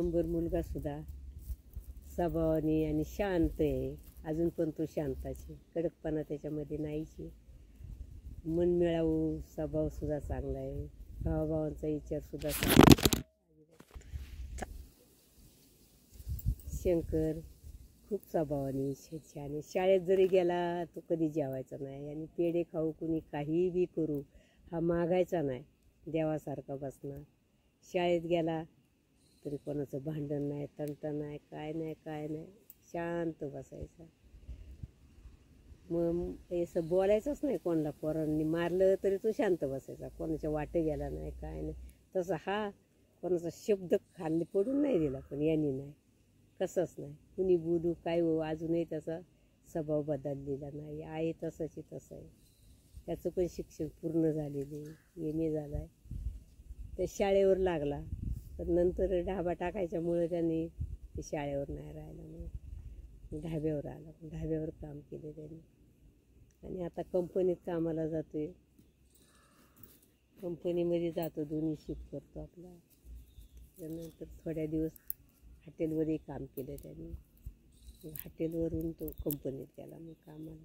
Number मुलगा सुद्धा स्वभावाने आणि शांत आहे. अजून पण तो शांताच आहे, कडकपणा त्याच्यामध्ये नाहीच आहे. मनमिळावू स्वभाव सुद्धा चांगला आहे, भावाभावांचा विचार सुद्धा चांगला आहे. शंकर खूप स्वभावाने छान आहे. शाळेत जरी गेला तो कधी जेवायचा नाही आणि पेढे खाऊ कुणी काही बी करू हा मागायचा नाही, देवासारखा बसणार. शाळेत गेला तरी कोणाचं भांडण नाही, तंटा नाही, काय नाही काय नाही, शांत बसायचा. मग असं बोलायचंच नाही कोणाला. पोरांनी मारलं तरी तो शांत बसायचा, कोणाच्या वाटे गेला नाही काय नाही. तसं हा कोणाचा शब्द खाली पडून नाही दिला, पण यांनी नाही, कसंच नाही. कुणी बोलू काय हो, अजूनही त्याचा स्वभाव बदललेला नाही आहे, तसंच तसं आहे. त्याचं पण शिक्षण पूर्ण झालेले, MA झाला आहे. त्या शाळेवर लागला, पण नंतर ढाबा टाकायच्यामुळं त्यांनी ते शाळेवर नाही राहिला, मग ढाब्यावर आला. ढाब्यावर काम केले त्यांनी आणि आता कंपनीत कामाला जातो आहे. कंपनीमध्ये जातो, दोन्ही शिफ्ट करतो आपला. त्यानंतर थोड्या दिवस हॉटेलवरही काम केलं त्यांनी. मग हॉटेलवरून तो कंपनीत गेला मग कामाला.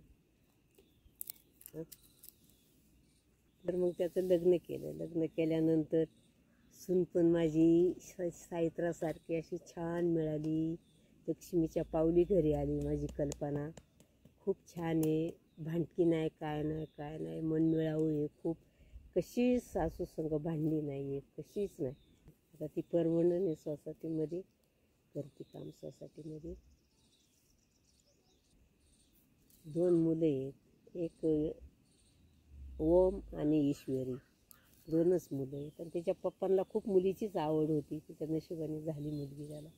तर मग त्याचं लग्न केलं. लग्न केल्यानंतर सून पण माझी सावित्रासारखी अशी छान मिळाली. लक्ष्मीच्या पावली घरी आली माझी कल्पना. खूप छान आहे, भांडकी नाही काय नाही काय नाही, मनमिळावू आहे खूप. कशी सासू संग भांडली नाही आहे, कशीच नाही. आता ती परवडणे सोसायटीमध्ये करते काम. सोसायटीमध्ये 2 मुलं आहेत, एक ओम आणि ईश्वरी, 2च मुलं आहेत. आणि त्याच्या पप्पांना खूप मुलीचीच आवड होती, तिच्या नशिबाने झाली मुलगी त्याला.